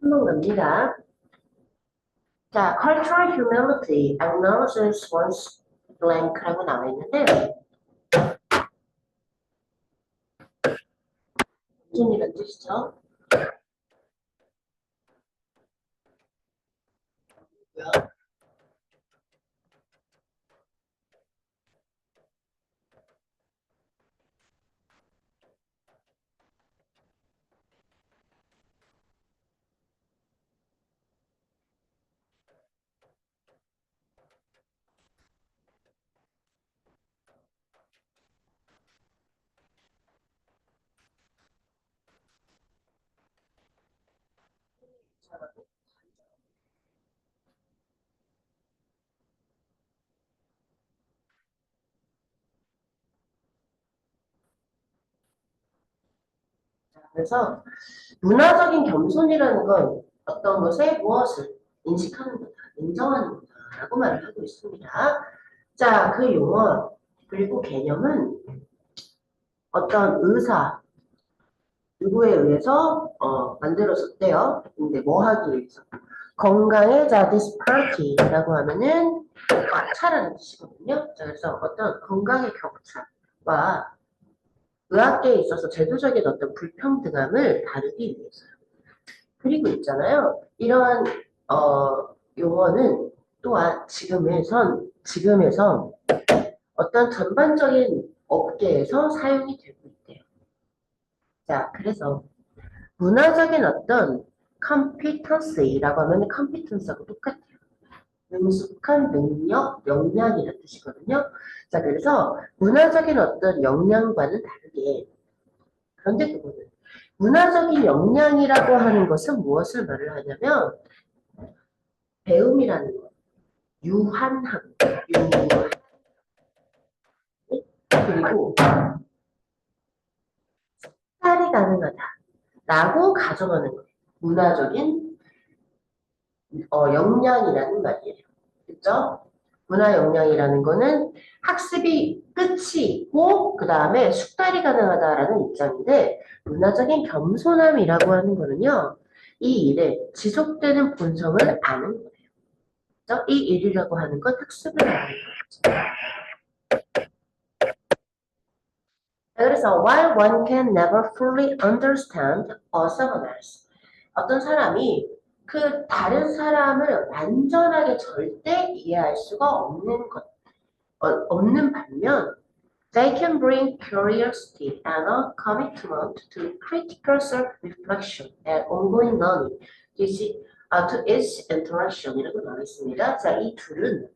한번 갑니다. 자, cultural humility acknowledges one's blank라고 나와 있는데 무슨 이란 뜻이죠? 그래서 문화적인 겸손이라는 건 어떤 것에 무엇을 인식하는 거다, 인정하는 거다라고 말을 하고 있습니다. 자, 그 용어 그리고 개념은 어떤 의사 누구에 의해서 만들어졌대요. 근데 뭐 하기 위해서? 건강의 자 disparity,라고 하면은 격차라는 뜻이거든요. 자, 그래서 어떤 건강의 격차와 의학계에 있어서 제도적인 어떤 불평등함을 다루기 위해서요. 그리고 있잖아요. 이러한 용어는 또한 지금에선 어떤 전반적인 업계에서 사용이 되고 있대요. 자, 그래서 문화적인 어떤 competency라고 하면 competence하고 똑같아요. 능숙한 능력, 역량이라는 뜻이거든요. 자, 그래서 문화적인 어떤 역량과는 다르게 그런데 그거는 문화적인 역량이라고 하는 것은 무엇을 말을 하냐면 배움이라는 것, 유한함, 유한 그리고 살이 가능하다라고 가정하는 거예요. 문화적인 역량이라는 말이에요. 그렇죠? 문화 역량이라는 거는 학습이 끝이 있고 그 다음에 숙달이 가능하다라는 입장인데 문화적인 겸손함이라고 하는 거는요. 이 일에 지속되는 본성을 아는 거예요. 그렇죠? 이 일이라고 하는 건 학습을 하는 거죠. 그래서 while one can never fully understand someone else 어떤 사람이 그 다른 사람을 완전하게 절대 이해할 수가 없는 반면 they can bring curiosity and a commitment to critical self-reflection and ongoing learning to each interaction이라고 나와 있습니다. 자, 이 둘은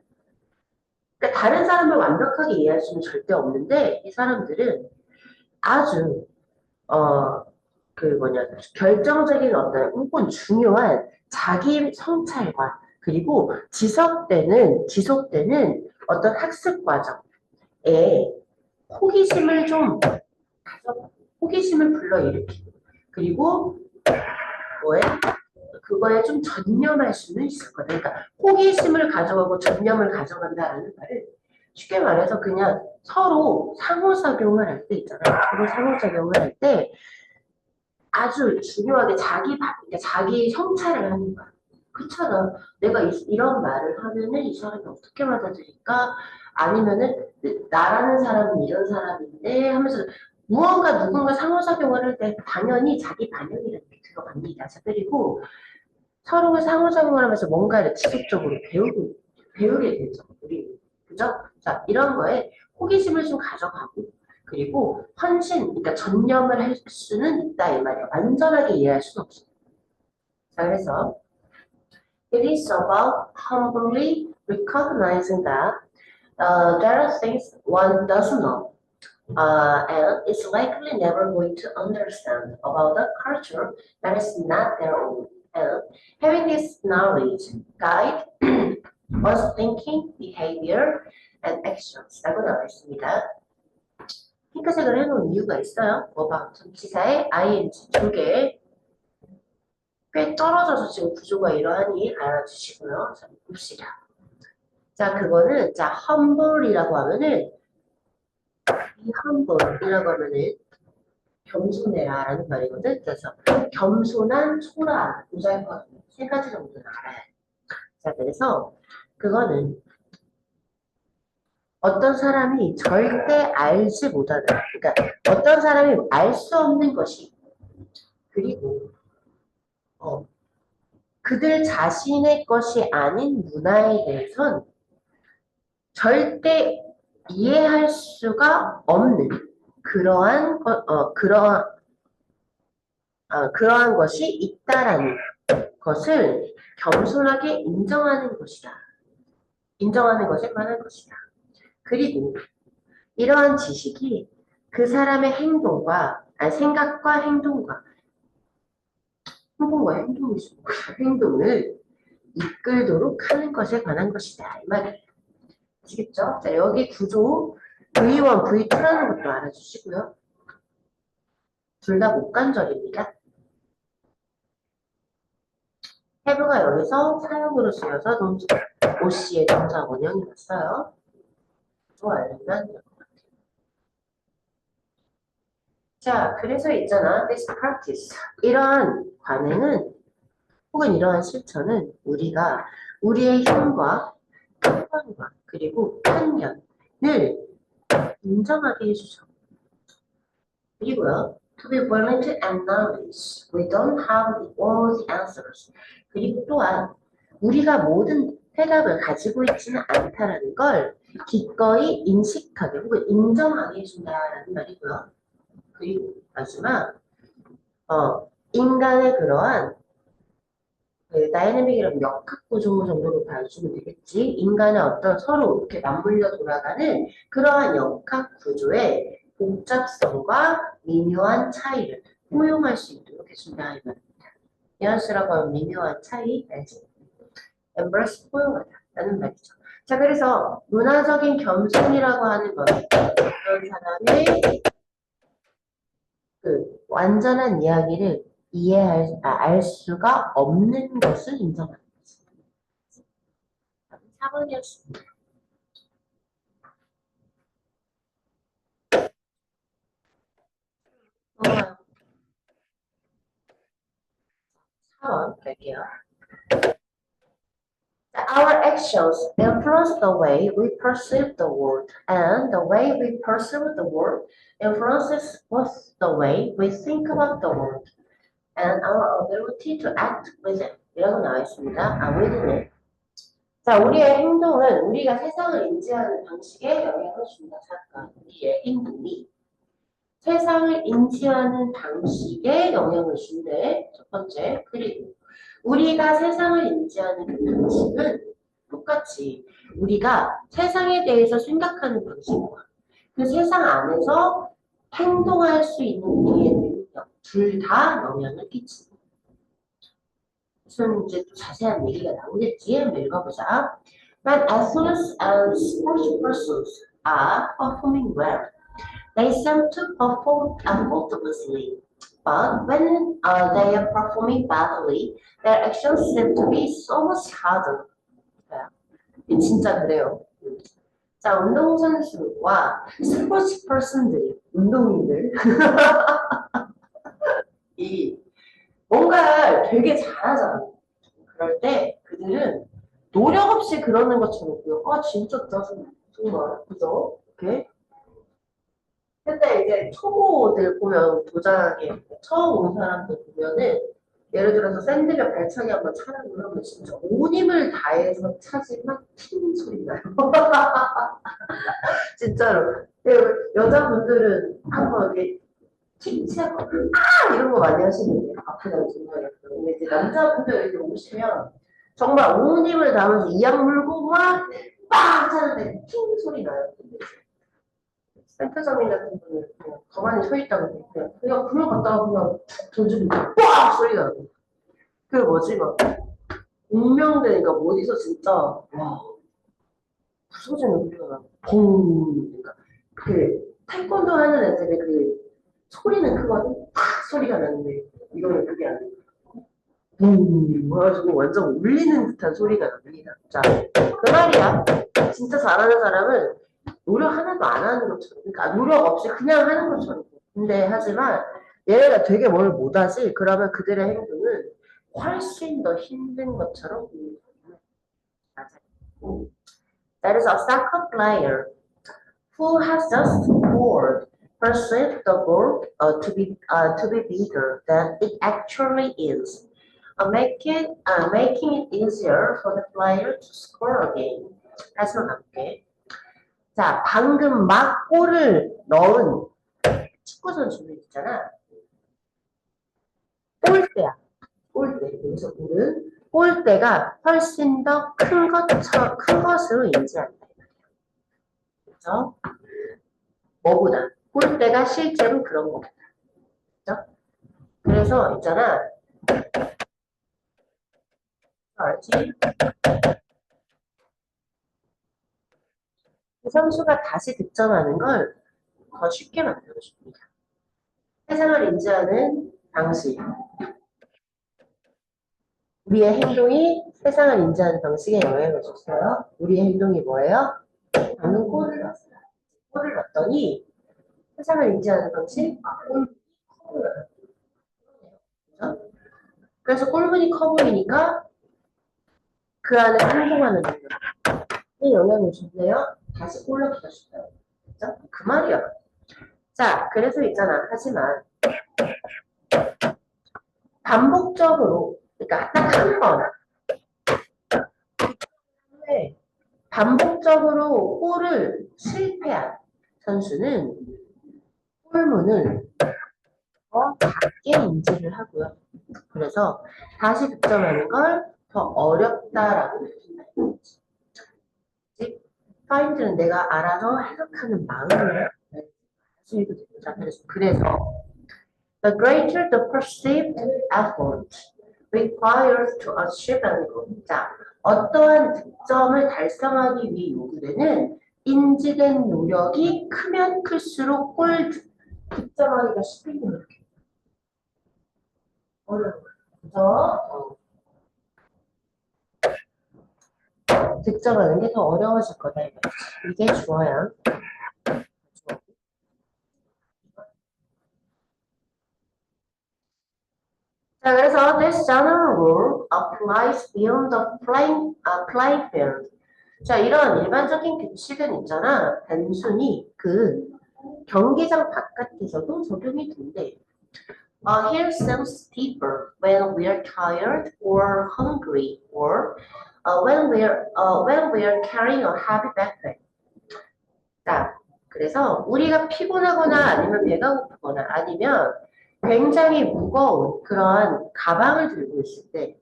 그러니까 다른 사람을 완벽하게 이해할 수는 절대 없는데 이 사람들은 아주 결정적인 어떤 혹은 중요한 자기 성찰과 그리고 지속되는 어떤 학습 과정에 호기심을 좀 호기심을 불러일으키고 그리고 뭐에 그거에 좀 전념할 수는 있을 거다. 그러니까 호기심을 가져가고 전념을 가져간다라는 말을 쉽게 말해서 그냥 서로 상호작용을 할 때 있잖아요. 서로 상호작용을 할 때 아주 중요하게 그러니까 자기 성찰을 하는 거야. 그렇잖아. 내가 이런 말을 하면은 이 사람이 어떻게 받아들일까? 아니면은 나라는 사람은 이런 사람인데 하면서 누군가 상호작용을 할 때 당연히 자기 반영이라는 게 들어갑니다. 자, 그리고 서로 상호작용을 하면서 뭔가를 지속적으로 배우게 되죠. 우리. 그죠? 자, 이런 거에 호기심을 좀 가져가고, 그리고 그러니까 전념을 할 수는 있다, 이 말이에요. 완전하게 이해할 수는 없어요. 자, 그래서, it is about humbly recognizing that there are things one doesn't know. And is likely never going to understand about the culture that is not their own. And having this knowledge guide one's thinking, behavior, and actions라고 나와 있습니다. 핑크색을 해놓은 이유가 있어요. 뭐봐, 전치사에 ing 두 개. 꽤 떨어져서 지금 구조가 이러하니 알아주시고요. 자, 봅시다. 자, 그거는, 자, humble이라고 하면은, 이 humble이라고 하면은, 겸손해라라는 말이거든. 그래서 겸손한, 초라한, 모자이크 세 가지 정도는 알아야 돼. 자, 그래서 그거는 어떤 사람이 절대 알지 못하는, 그러니까 어떤 사람이 알 수 없는 것이, 그리고 그들 자신의 것이 아닌 문화에 대해선 절대 이해할 수가 없는 그러한 것이 있다라는 것을 겸손하게 인정하는 것이다. 인정하는 것에 관한 것이다. 그리고 이러한 지식이 그 사람의 생각과 행동을 이끌도록 하는 것에 관한 것이다. 이 말이에요. 아시겠죠? 자, 여기 구조 V1, V2라는 것도 알아주시고요. 둘 다 목간절입니다. have가 여기서 사역으로 쓰여서 OC의 동사 원형이 왔어요. 그거 알면 될 것 같아요. 자, 그래서 있잖아. This practice. 이러한 관행은 혹은 이러한 실천은 우리가 우리의 힘과 판단과 그리고 편견을 인정하게 해주죠. 그리고요. To be willing to acknowledge we don't have all the answers. 그리고 또한 우리가 모든 해답을 가지고 있지는 않다라는 걸 기꺼이 인식하게 혹은 인정하게 해준다라는 말이고요. 그리고 마지막 인간의 그러한 다이내믹이라는 역학구조 정도로 봐주면 되겠지. 인간의 어떤 서로 이렇게 맞물려 돌아가는 그러한 역학구조의 복잡성과 미묘한 차이를 포용할 수 있도록 해준다 이 말입니다. 뉘앙스라고 하면 미묘한 차이, 알지? embrace 포용하다 라는 말이죠. 자, 그래서 문화적인 겸손이라고 하는 것은 어떤 사람의 그 완전한 이야기를 알 수가 없는 것을 인정하는 거지. 4번이었습니다. 넘어가요. 4번 갈게요. Our actions influence the way we perceive the world, and the way we perceive the world influences both the way we think about the world and our ability to act with it. 이라고 나와 있습니다. within. 자, 우리의 행동은 우리가 세상을 인지하는 방식에 영향을 준다. 잠깐, 우리의 행동이 세상을 인지하는 방식에 영향을 준대. 첫 번째. 그리고 우리가 세상을 인지하는 그 방식은 똑같이 우리가 세상에 대해서 생각하는 방식과 그 세상 안에서 행동할 수 있는 우리의 능력 둘 다 영향을 끼친다. 무슨 이제 또 자세한 얘기가 나오겠지? 한번 읽어보자. When athletes and sports persons are performing well, they seem to perform effortlessly. But when they are performing badly, their actions seem to be so much harder. 진짜 그래요. 자, 운동선수와 스포츠 퍼슨들이, 운동인들, 이 뭔가 되게 잘하잖아. 그럴 때 그들은 노력 없이 그러는 것처럼 보여. 아, 진짜 짜증나. 정말. 그죠? 이렇게. 근데 이제 초보들 보면 도장에 처음 온 사람들 보면은 예를 들어서 샌드백 발차기 한번 차라고 그러면 진짜 온 힘을 다해서 차지만 팅 소리 나요. 진짜로. 여자분들은 한번 이렇게 팅 치고 아 이런 거 많이 하시는데 아프다고 생각해요. 근데 이제 남자분들 이렇게 오시면 정말 온 힘을 다하면서 이악 물고 막 차는데 팅 소리 나요. 근데 센터장님 같은 분은 그냥 가만히 서 있다고 그냥 불을 갖다가 그냥 툭 던지면 빡 소리가 나고 그 뭐지 막 운명되니까 뭐 어디서 진짜 와 부서지는 소리가 나고 봉 그러니까 그 태권도 하는 애들의 그 소리는 크거든 팍 소리가 나는데 이거는 그게 아니고 붕 그래가지고 완전 울리는 듯한 소리가 납니다. 자, 그 말이야. 진짜 잘하는 사람은 노력 하나도 안 하는 것처럼, 그러니까 노력 없이 그냥 하는 것처럼. 근데 하지만 얘네가 되게 뭘 못하지? 그러면 그들의 행동은 훨씬 더 힘든 것처럼 보입니다. 맞아요. That is a soccer player who has just scored perceived the goal to be bigger than it actually is, making it easier for the player to score again. 다시 한번 가볼게. 자, 방금 막 골을 넣은 축구 선수들 있잖아. 골대야. 골대. 여기서 골은 골대가 훨씬 더 큰 것으로 인지한다. 그렇죠? 뭐보다 골대가 실제로 그런 거보다. 그렇죠? 그래서 있잖아. 알지? 그 선수가 다시 득점하는 걸 더 쉽게 만들고 싶습니다. 세상을 인지하는 방식. 우리의 행동이 세상을 인지하는 방식에 영향을 줬어요. 우리의 행동이 뭐예요? 방금 골을 넣었어요. 골을 넣었더니 세상을 인지하는 방식, 골을 넣어요. 그래서 골문이 커 보이니까 그 안에 행동하는 분들이 영향을 줬네요. 다시 골 넣기가 쉽다. 그죠? 그 말이야. 자, 그래서 있잖아. 하지만 반복적으로, 그러니까 딱 한 번, 반복적으로 골을 실패한 선수는 골문을 더 작게 인지를 하고요. 그래서 다시 득점하는 걸 더 어렵다라고 느낀다. 즉, 파인드는 내가 알아서 해석하는 마음을 가지고 됩니다. 그래서 the greater the perceived effort required to achieve an goal. 자, 어떠한 득점을 달성하기 위해 요구되는 인지된 노력이 크면 클수록 골 득점하기가 쉽게 노력해. 어려워. 그죠? 득점하는 게 더 어려워질 거다. 이게 주어야. 자, 그래서 this general rule applies beyond the playing field. 자, 이런 일반적인 규칙은 있잖아. 단순히 그 경기장 바깥에서도 적용이 된대. Here sounds deeper when we are tired or hungry, or when we are carrying a heavy backpack. 자, 그래서 우리가 피곤하거나 아니면 배가 고프거나 아니면 굉장히 무거운 그런 가방을 들고 있을 때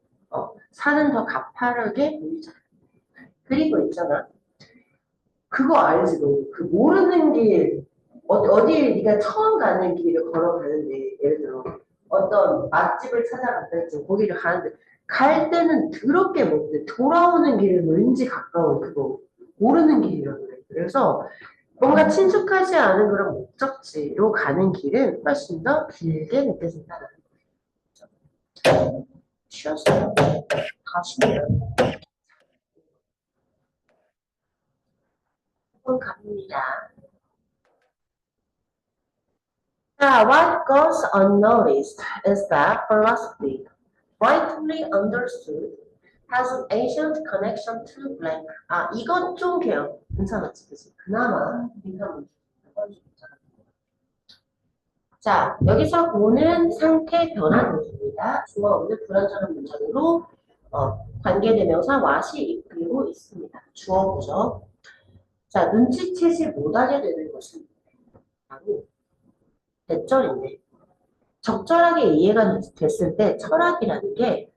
산은 더 가파르게 보이잖아. 그리고 있잖아. 그거 알지 너? 그 모르는 길 어디 네가 처음 가는 길을 걸어가는데 예를 들어 어떤 맛집을 찾아간다 했지 거기를 가는데 갈 때는 더럽게 못돼 돌아오는 길은 왠지 가까운 그거 모르는 길이라고 그래. 그래서 뭔가 친숙하지 않은 그런 목적지로 가는 길은 훨씬 더 길게 느껴진다는 거죠. 쉬었어요. 다 쉬어요. 한번 갑니다. What goes unnoticed is that philosophy, rightly understood, has an ancient connection to blank. 이건 좀 괜찮았지, 그치? 그나마 괜찮은 자, 여기서 보는 상태 변화 문제입니다. 주어 없는 불완전한 문장으로 관계대명사 what이 이끌고 있습니다. 주어 보죠. 자, 눈치채지 못하게 되는 것은 바로 대절인데 적절하게 이해가 됐을 때 철학이라는 게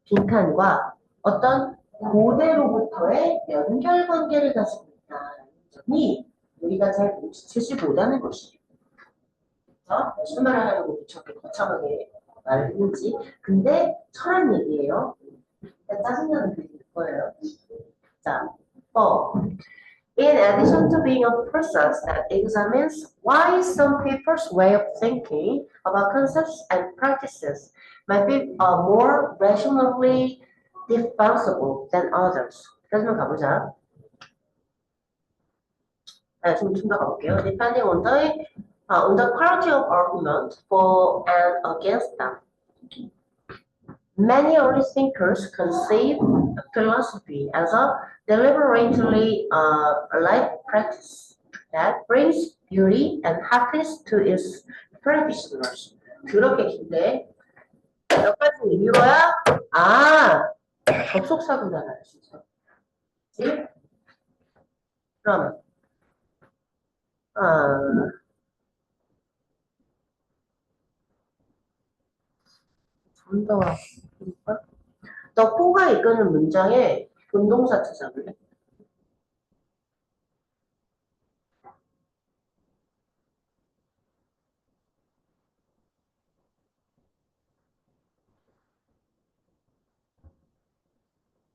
빈칸과 어떤 고대로부터의 연결관계를 가지고 있다는 점이 우리가 잘 눈치채지 못하는 것이에요. 무슨 말을 하려고 저렇게 거창하게 말했는지 근데 철학 얘기예요. 짜증나는 글일 거예요. 자, In addition to being a process that examines why some people's way of thinking about concepts and practices might be more rationally defensible than others. 여기까지만 가보자. 좀 더 가볼게요. Depending on the On the quality of argument for and against them. Many early thinkers conceive philosophy as a deliberately life practice that brings beauty and happiness to its practitioners. 그렇게 긴데 여기까지 읽어야 접속사구나 진짜. 그치? 그러면 좀더 볼까? 너 포가 이끄는 문장에 분동사 찾아볼래?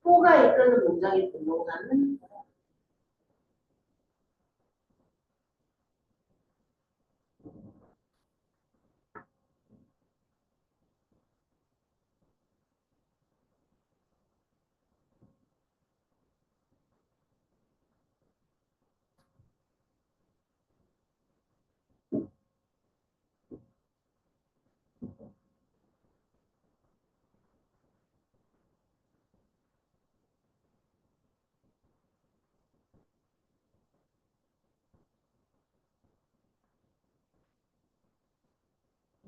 포가 이끄는 문장의 분동사는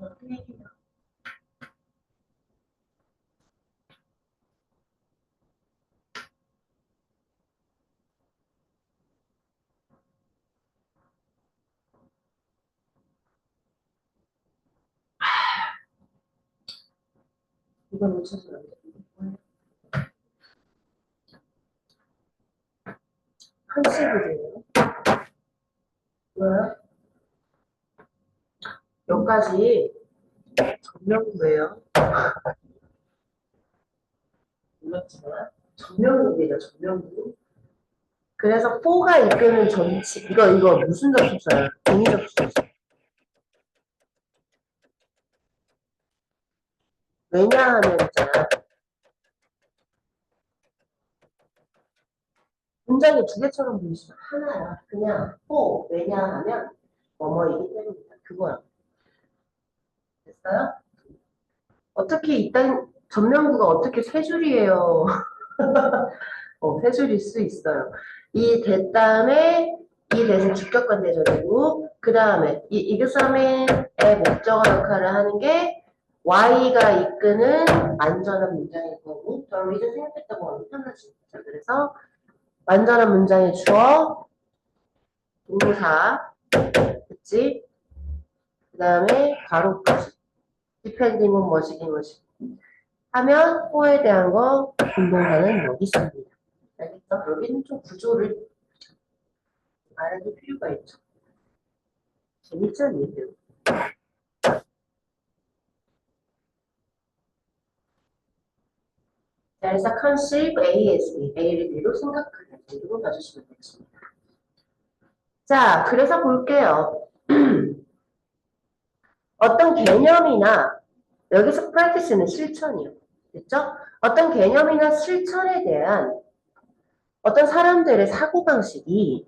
어떻게 얘기해? 이걸 놓쳐서 안 돼. 컨셉이래요. 뭐야? 여기까지 전명구예요. 몰랐지만 전명구입니다. 전명구. 그래서 4가 이끄는 전치 이거 무슨 접속사야? 동의 접속사. 왜냐하면 있잖아. 문장이 두 개처럼 보이시면 하나야. 그냥 4 왜냐하면 뭐뭐이기 때문이다. 그거야. 됐어요? 어떻게 이딴 전명구가 어떻게 세 줄이에요? 세 줄일 수 있어요. 이 됐다음에 이 대신 주격관 대절이고 그 다음에 이 이그사멘의 목적어 역할을 하는 게 Y가 이끄는 완전한 문장일 거고 저 리전 생각했다고 하면 편하지. 그래서 완전한 문장의 주어 동사 그치? 그 다음에 가로까지 depending on 뭐시기 하면 호에 대한 거 분동사는 여기 있습니다. 알겠죠? 여기는 좀 구조를 알아둘 필요가 있죠. 재밌죠, 얘들? 자, 그래서 conceive ASB, A를 B로 생각하는 식으로 봐주시면 되겠습니다. 자, 그래서 볼게요. 어떤 개념이나 여기서 practice는 실천이요. 됐죠? 어떤 개념이나 실천에 대한 어떤 사람들의 사고방식이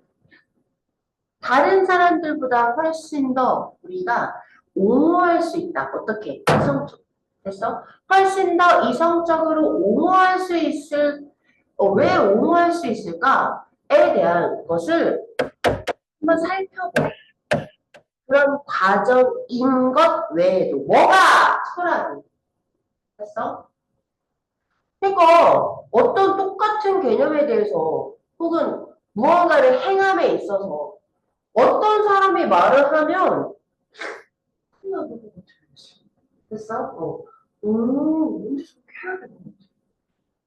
다른 사람들보다 훨씬 더 우리가 옹호할 수 있다. 어떻게? 이성적. 됐어? 훨씬 더 이성적으로 옹호할 수 있을, 왜 옹호할 수 있을까에 대한 것을 한번 살펴봐. 그런 과정인 것 외에도 뭐가 철학이 됐어? 그러니까 어떤 똑같은 개념에 대해서 혹은 무언가를 행함에 있어서 어떤 사람이 말을 하면 됐어?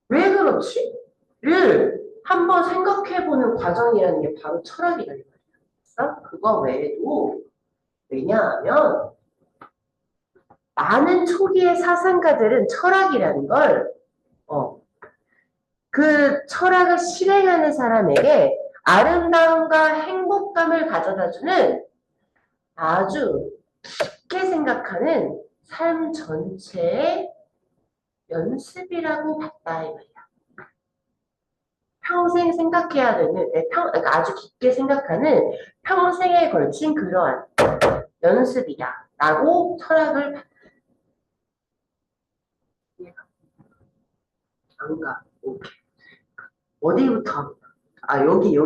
왜 그렇지? 를 한번 생각해보는 과정이라는 게 바로 철학이라는 거예요. 됐어? 그거 외에도 왜냐하면 많은 초기의 사상가들은 철학이라는 걸 그 철학을 실행하는 사람에게 아름다움과 행복감을 가져다주는 아주 깊게 생각하는 삶 전체의 연습이라고 봤다 이 말이야. 평생 생각해야 되는, 그러니까 아주 깊게 생각하는 평생에 걸친 그러한 연습이다. 라고 철학을 안 가. 오케이. 어디부터? 아, 여기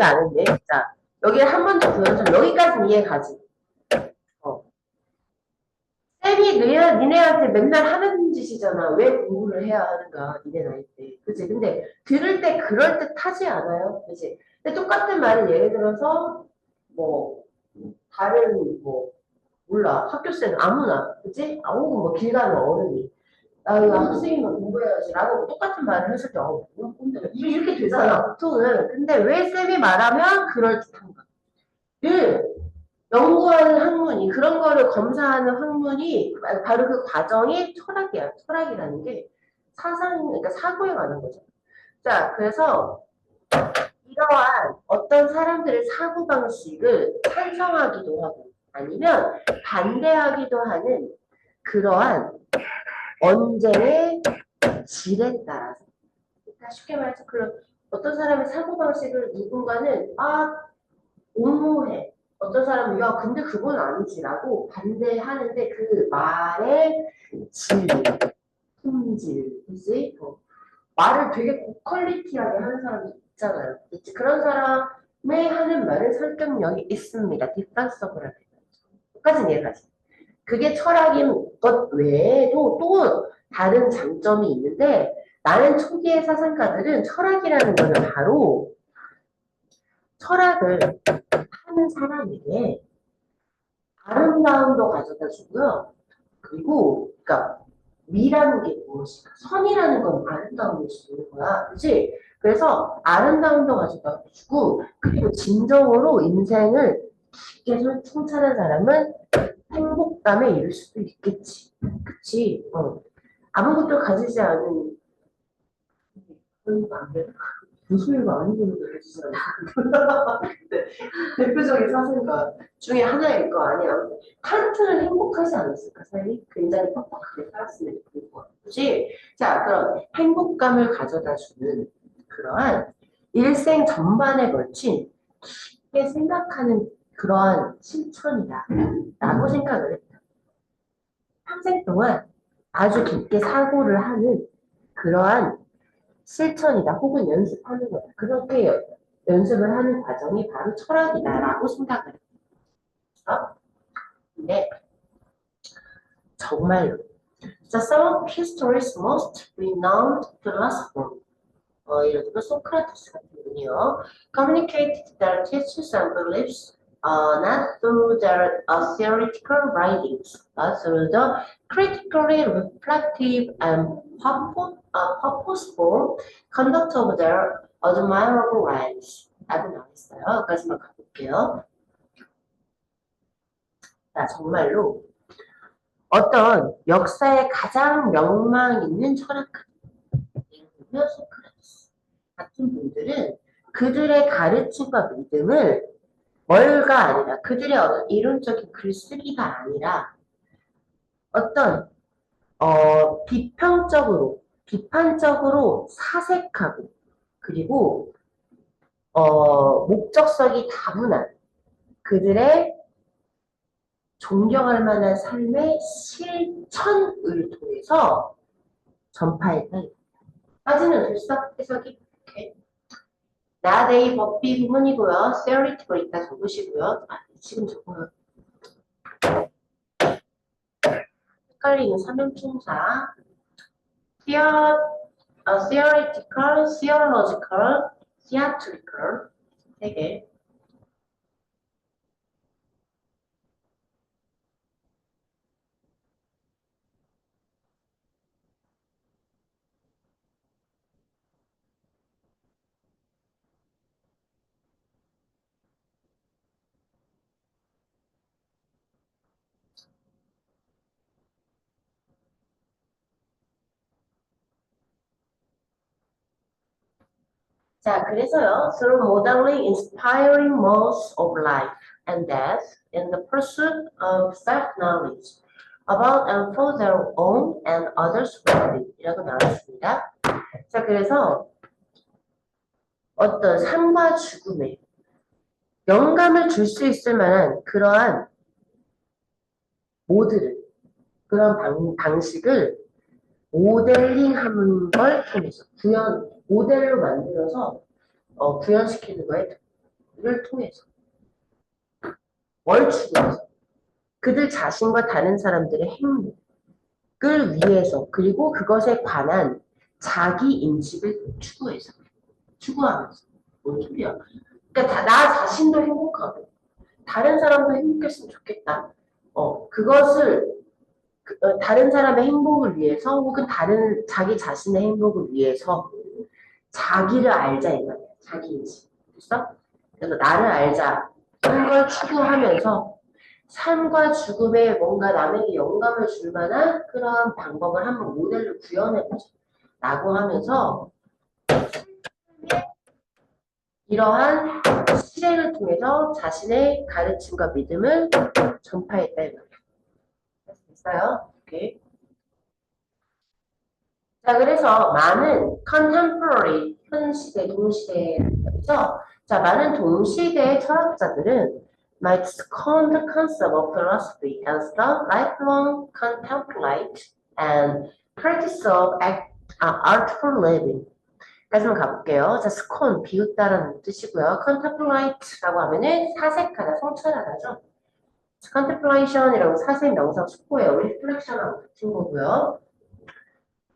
아는데. 자, 여기 한 번 더 보여줘. 여기까지 이해 가지. 어. 쌤이 니네한테 맨날 하는 짓이잖아. 왜 공부를 해야 하는가, 니네 나이 때. 그치? 근데 들을 때 그럴 듯 하지 않아요? 그치? 근데 똑같은 말을 예를 들어서, 뭐, 다른, 뭐, 몰라. 학교 쌤 아무나. 그치? 혹은 뭐 길 가는 어른이. 나 이거 학생이면 공부해야지. 라고 똑같은 말을 했을 때, 뭐야, 근데 이렇게 되잖아, 보통은. 근데 왜 쌤이 말하면 그럴 듯한가? 를 연구하는 학문이 그런 거를 검사하는 학문이 바로 그 과정이 철학이야. 철학이라는 게 사상, 그러니까 사고에 관한 거죠. 자, 그래서 이러한 어떤 사람들의 사고 방식을 찬성하기도 하고 아니면 반대하기도 하는 그러한 언쟁의 질에 따라서. 그러니까 쉽게 말해서 그 어떤 사람의 사고 방식을 누군가는 옹호해. 어떤 사람은 야 근데 그건 아니지라고 반대하는데 그 말의 질, 품질, 그지? 말을 되게 고퀄리티하게 하는 사람이 있잖아요. 그치? 그런 사람의 하는 말은 설득력이 있습니다. 뒷단서브라고 끝까지 이해가지. 그게 철학인 것 외에도 또 다른 장점이 있는데 나는 초기의 사상가들은 철학이라는 거는 바로 철학을 하는 사람에게 아름다움도 가져다 주고요. 그리고, 그러니까, 미라는 게 무엇인가? 선이라는 건 아름다움을 주는 거야. 그치? 그래서 아름다움도 가져다 주고, 그리고 진정으로 인생을 깊게 통찰한 사람은 행복감에 이를 수도 있겠지. 그치? 아무것도 가지지 않은, 그런 거안 돼. 무슨 일도 아니고 가지지 않은. 대표적인 사상가 중에 하나일 거 아니야. 칸트는 행복하지 않았을까, 삶이? 굉장히 퍽퍽하게 살았음에도 불구하고. 그치? 자, 그럼 행복감을 가져다 주는 그러한 일생 전반에 걸친 깊게 생각하는 그러한 실천이다. 라고 생각을 했다. 평생 동안 아주 깊게 사고를 하는 그러한 실천이다. 혹은 연습하는 거다. 그렇게 연습을 하는 과정이 바로 철학이다라고 생각을 했어. 근데 정말로 So some of history's most renowned philosopher 예를 들어 소크라테스 같은 분이요 communicated their teachings and beliefs not through their theoretical writings but through the critically reflective and purposeful conduct of their admirable lives 라고 나와있어요. 여기까지만 가볼게요. 자, 정말로 어떤 역사에 가장 명망 있는 철학가, 예를 들면 소크라테스 같은 분들은 그들의 가르침과 믿음을 뭘가 아니라 그들의 어떤 이론적인 글쓰기가 아니라 어떤 비판적으로 사색하고 그리고 목적성이 다분한 그들의 존경할 만한 삶의 실천을 통해서 전파했다. 까지는 됐어? 해석이? 오케이. 나데이 법비 부분이고요. theoretic가 있다 적으시고요. 지금 적어요. 헷갈리는 삼형충사. theoretical, theological, theatrical. 3개. 자, 그래서요. Through modeling inspiring modes of life and death in the pursuit of self-knowledge about and for their own and others' well-being 이라고 나왔습니다. 자, 그래서 어떤 삶과 죽음에 영감을 줄 수 있을 만한 그러한 모드를, 그런 방식을 모델링하는 걸 통해서 모델로 만들어서 구현시키는 거를 통해서 뭘 추구해서 그들 자신과 다른 사람들의 행복을 위해서 그리고 그것에 관한 자기 인식을 추구하면서 뭔 소리야? 그러니까 나 자신도 행복하고 다른 사람도 행복했으면 좋겠다. 다른 사람의 행복을 위해서 혹은 자기 자신의 행복을 위해서 자기를 알자 이 말이야. 자기 인식. 됐어? 그래서 나를 알자 하는 걸 추구하면서 삶과 죽음에 뭔가 남에게 영감을 줄 만한 그런 방법을 한번 모델로 구현해보자. 라고 하면서 이러한 실행을 통해서 자신의 가르침과 믿음을 전파했다. 이 말이야. 됐어요? 오케이. 자, 그래서 많은 contemporary, 현 시대, 동시대에서 많은 동시대 철학자들은 might scorn the concept of philosophy as the lifelong contemplate and practice of artful living. 까지 한번 가볼게요. 자, scorn, 비웃다라는 뜻이고요. contemplate라고 하면은 사색하다, 성찰하다죠. contemplation이라고 사색 명사 숙고예요. reflection하고 같은 거고요.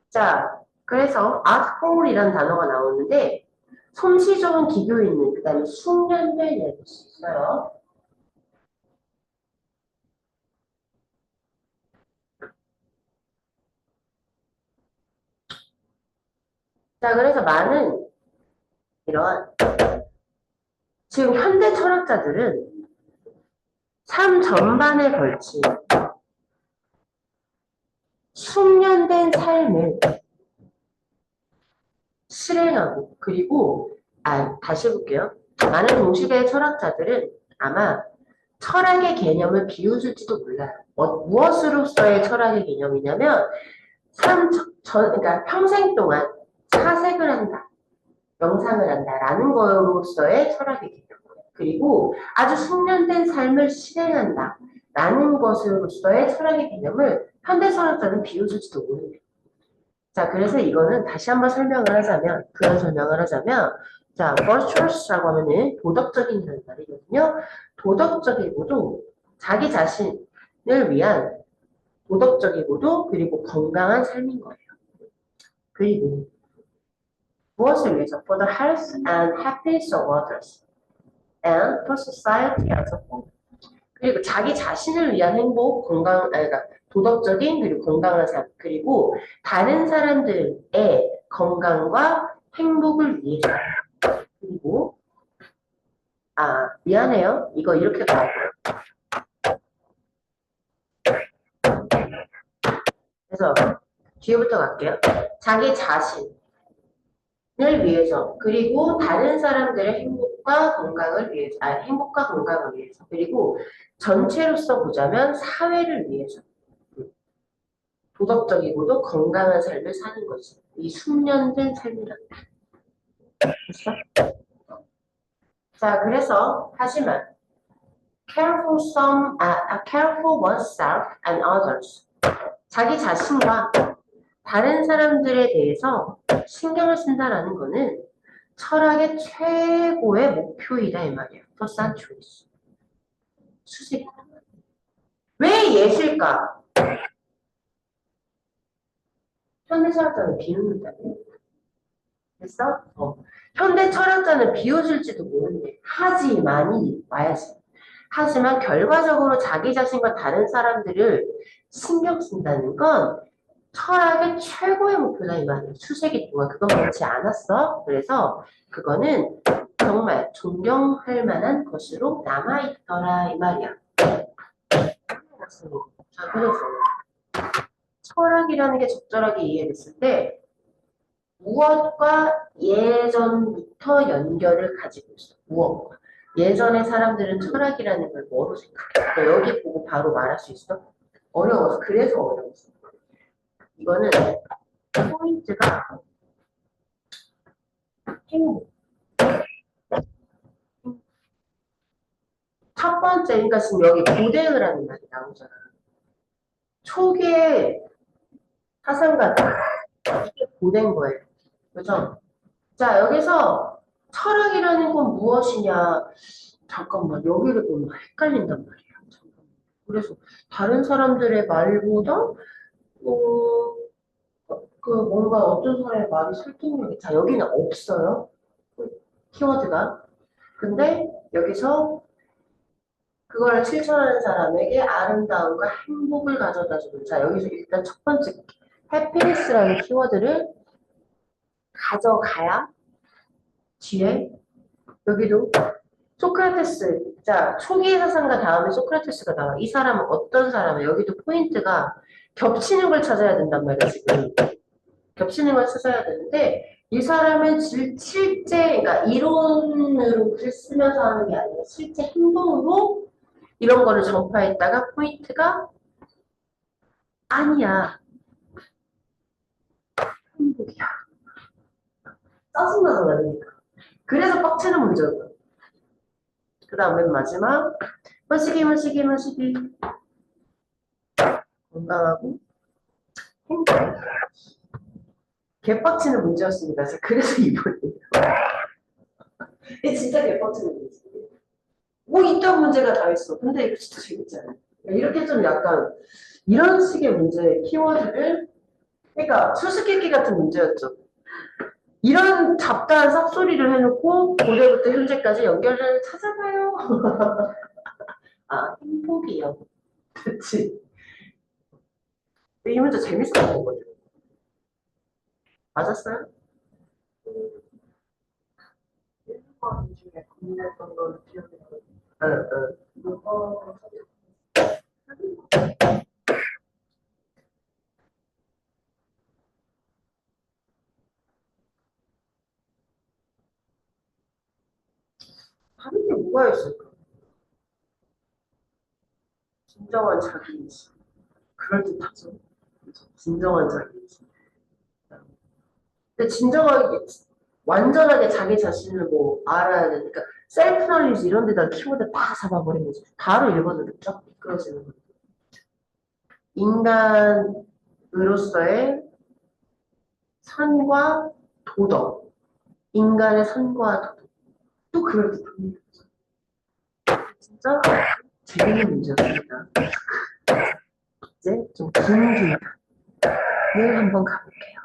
자, 그래서 artful이라는 단어가 나오는데 솜씨 좋은 기교 있는, 그 다음에 숙련된 볼 수 있어요. 자, 그래서 많은 이런 지금 현대 철학자들은 삶 전반에 걸친 숙련된 삶을 실행하고 그리고 다시 해볼게요. 많은 동시대의 철학자들은 아마 철학의 개념을 비웃을지도 몰라요. 무엇으로서의 철학의 개념이냐면 그러니까 평생 동안 사색을 한다, 명상을 한다라는 것으로서의 철학의 개념. 그리고 아주 숙련된 삶을 실행한다라는 것으로서의 철학의 개념을 현대 철학자는 비웃을지도 모릅니다. 자, 그래서 이거는 다시 한번 부연 설명을 하자면, 자, virtuous라고 하면은 도덕적인이라는 말이거든요. 도덕적이고도 자기 자신을 위한 도덕적이고도 그리고 건강한 삶인 거예요. 그리고 무엇을 위해서? For the health and happiness of others and for society as a whole. 그리고 자기 자신을 위한 행복, 그러니까 도덕적인 그리고 건강한 삶, 그리고 다른 사람들의 건강과 행복을 위해서. 그리고 미안해요. 이거 이렇게 가요. 그래서 뒤에부터 갈게요. 자기 자신을 위해서, 그리고 다른 사람들의 행복과 건강을 위해서, 그리고 전체로서 보자면 사회를 위해서. 도덕적이고도 건강한 삶을 사는 거지. 이 숙련된 삶이란다. 됐어? 자, 그래서 하지만 careful oneself and others. 자기 자신과 다른 사람들에 대해서 신경을 쓴다라는 거는 철학의 최고의 목표이다 이 말이에요. For centuries. 수십. 왜 예술가? 현대 철학자는 비웃는다네. 됐어? 현대 철학자는 비웃을지도 모르는데 하지만이 와야지. 하지만 결과적으로 자기 자신과 다른 사람들을 신경 쓴다는 건 철학의 최고의 목표다 이 말이야. 수세기 동안 그건 그렇지 않았어. 그래서 그거는 정말 존경할 만한 것으로 남아있더라 이 말이야. 자, 그래서 철학이라는 게 적절하게 이해됐을 때 무엇과 예전부터 연결을 가지고 있어. 무엇과. 예전의 사람들은 철학이라는 걸 뭐로 생각해? 너 여기 보고 바로 말할 수 있어? 어려워서. 그래서 어려웠어. 이거는 포인트가 행복. 첫 번째, 그러니까 지금 여기 고대의라는 말이 나오잖아. 초기에 사상가다. 이게 고된 거예요. 그죠? 자, 여기서 철학이라는 건 무엇이냐? 잠깐만, 여기를 보면 헷갈린단 말이야. 잠깐만. 그래서 다른 사람들의 말보다, 그 뭔가 어떤 사람의 말이 설득력이, 자, 여기는 없어요. 그 키워드가. 근데 여기서 그걸 실천하는 사람에게 아름다움과 행복을 가져다 주는. 자, 여기서 일단 첫 번째, 해피니스라는 키워드를 가져가야 뒤에 여기도 소크라테스. 자, 초기 사상가 다음에 소크라테스가 나와. 이 사람은 어떤 사람이야? 여기도 포인트가 겹치는 걸 찾아야 된단 말이야, 지금. 겹치는 걸 찾아야 되는데, 이 사람은 실제, 그러니까 이론으로 글 쓰면서 하는 게 아니라 실제 행동으로 이런 거를 전파했다가 포인트가 아니야. 행복이야. 짜증나서 그러니까. 그래서 빡치는 문제였다. 그 다음 맨 마지막. 마시기. 건강하고 행복. 개빡치는 문제였습니다. 그래서 이번이에요. 이게 진짜 개빡치는 문제. 뭐 이딴 문제가 다 있어. 근데 이거 진짜 재밌잖아요. 이렇게 좀 약간 이런 식의 문제 키워드를 그러니까 수수께끼 같은 문제였죠. 이런 잡다한 쌉소리를 해놓고 고대부터 현재까지 연결을 찾아봐요. 아, 행복이요. 그치. 이 문제 재밌었던 거죠. 맞았어요? 일본 중에 고민했던 걸 기억해. 응, 응. 이거 하는 게 뭐가 있을까? 진정한 자기인지. 그럴듯하죠. 그죠? 진정한 자기인지. 근데 진정하게, 완전하게 자기 자신을 뭐 알아야 되니까, 셀프 널리지 이런 데다 키워드 다 잡아버리면 바로 읽어도 쫙 미끄러지는 거예요. 인간으로서의 선과 도덕. 인간의 선과 도덕. 또 그럴듯합니다. 진짜 재밌는 문제였습니다. 이제 좀 긴 기회를 한번 가볼게요.